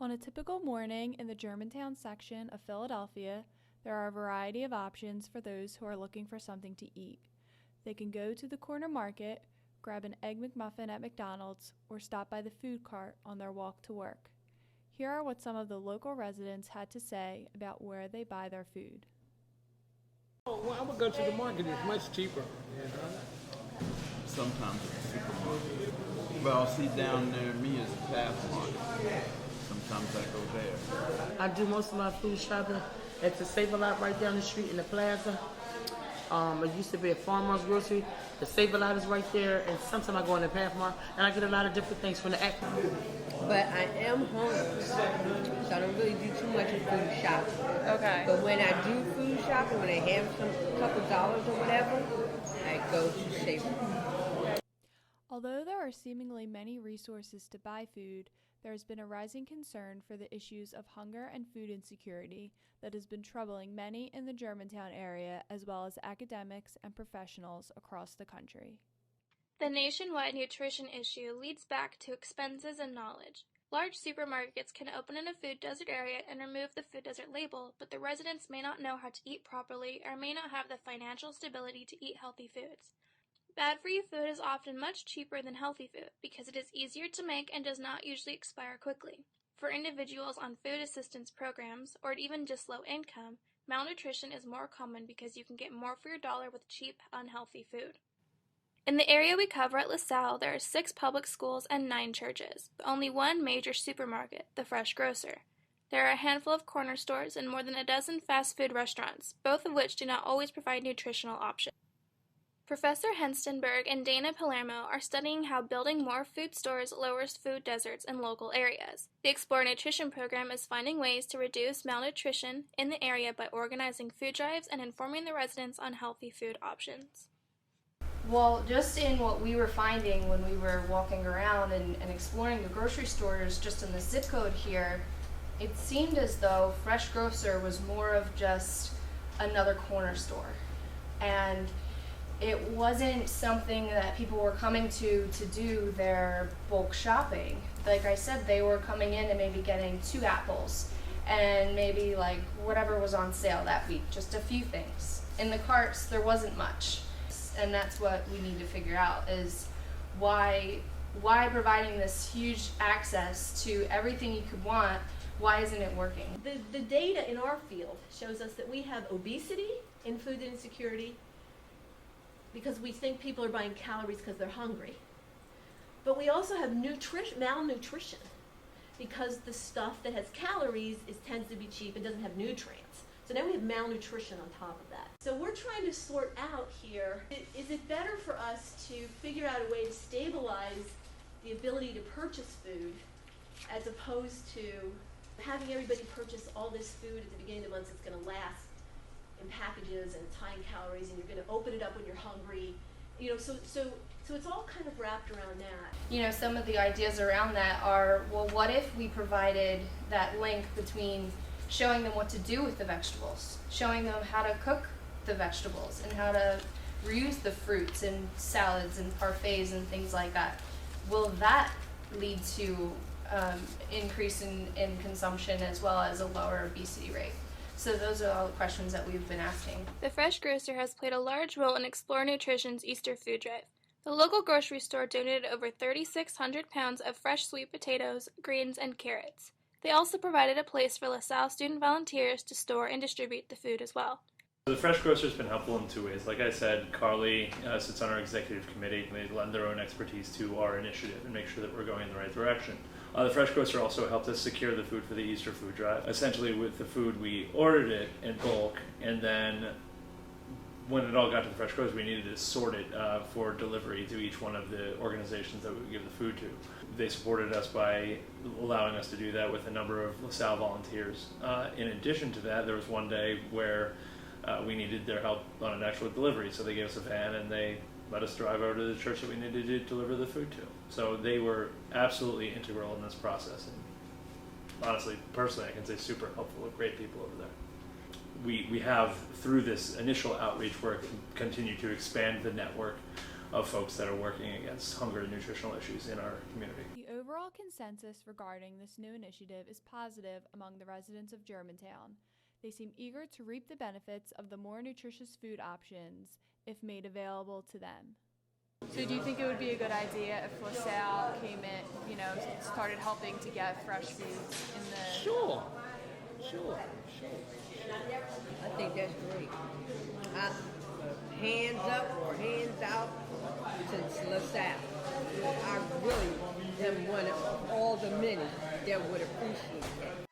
On a typical morning in the Germantown section of Philadelphia, there are a variety of options for those who are looking for something to eat. They can go to the corner market, grab an Egg McMuffin at McDonald's, or stop by the food cart on their walk to work. Here are what some of the local residents had to say about where they buy their food. Oh, well, I would go to the market. It's much cheaper. Sometimes at the supermarket. Well, see, down near me is a Pathmark. Sometimes I go there. I do most of my food shopping at the Save-A-Lot right down the street in the plaza. It used to be a farmer's grocery. The Save-A-Lot is right there, and sometimes I go in the Pathmark, and I get a lot of different things from the act. But I am hungry, so I don't really do too much of food shopping. Okay. But when I do food shopping, when I have a couple dollars or whatever, I go to Save-A-Lot. Although there are seemingly many resources to buy food, there has been a rising concern for the issues of hunger and food insecurity that has been troubling many in the Germantown area, as well as academics and professionals across the country. The nationwide nutrition issue leads back to expenses and knowledge. Large supermarkets can open in a food desert area and remove the food desert label, but the residents may not know how to eat properly or may not have the financial stability to eat healthy foods. Bad-for-you food is often much cheaper than healthy food because it is easier to make and does not usually expire quickly. For individuals on food assistance programs, or even just low income, malnutrition is more common because you can get more for your dollar with cheap, unhealthy food. In the area we cover at LaSalle, there are 6 public schools and 9 churches, but only one major supermarket, the Fresh Grocer. There are a handful of corner stores and more than a dozen fast food restaurants, both of which do not always provide nutritional options. Professor Henstenberg and Dana Palermo are studying how building more food stores lowers food deserts in local areas. The Explore Nutrition program is finding ways to reduce malnutrition in the area by organizing food drives and informing the residents on healthy food options. Well, just in what we were finding when we were walking around and exploring the grocery stores just in the zip code here, it seemed as though Fresh Grocer was more of just another corner store. And it wasn't something that people were coming to do their bulk shopping. Like I said, they were coming in and maybe getting 2 apples and maybe like whatever was on sale that week, just a few things. In the carts, there wasn't much. And that's what we need to figure out is why providing this huge access to everything you could want, why isn't it working? The data in our field shows us that we have obesity and food insecurity because we think people are buying calories because they're hungry. But we also have malnutrition because the stuff that has calories tends to be cheap and doesn't have nutrients. So now we have malnutrition on top of that. So we're trying to sort out here, is it better for us to figure out a way to stabilize the ability to purchase food as opposed to having everybody purchase all this food at the beginning of the month that's going to last in packages and it's high in calories and you're going to open it up when you're hungry. You know, so it's all kind of wrapped around that. You know, some of the ideas around that are, well, what if we provided that link between showing them what to do with the vegetables, showing them how to cook the vegetables and how to reuse the fruits in salads and parfaits and things like that. Will that lead to increase in consumption as well as a lower obesity rate? So those are all the questions that we've been asking. The Fresh Grocer has played a large role in Explore Nutrition's Easter food drive. The local grocery store donated over 3,600 pounds of fresh sweet potatoes, greens, and carrots. They also provided a place for LaSalle student volunteers to store and distribute the food as well. The Fresh Grocer has been helpful in 2 ways. Like I said, Carly sits on our executive committee and they lend their own expertise to our initiative and make sure that we're going in the right direction. The Fresh Grocer also helped us secure the food for the Easter food drive. Essentially with the food, we ordered it in bulk, and then when it all got to the Fresh Grocer, we needed to sort it for delivery to each one of the organizations that we would give the food to. They supported us by allowing us to do that with a number of LaSalle volunteers. In addition to that, there was one day where we needed their help on an actual delivery, so they gave us a van and they let us drive over to the church that we needed to deliver the food to. So they were absolutely integral in this process. And honestly, personally, I can say super helpful, great people over there. We have, through this initial outreach work, continued to expand the network of folks that are working against hunger and nutritional issues in our community. The overall overall consensus regarding this new initiative is positive among the residents of Germantown. They seem eager to reap the benefits of the more nutritious food options if made available to them. So do you think it would be a good idea if LaSalle came in, started helping to get fresh foods in the... Sure. I think that's great. Hands up or hands out to LaSalle. I really am one of all the many that would appreciate that.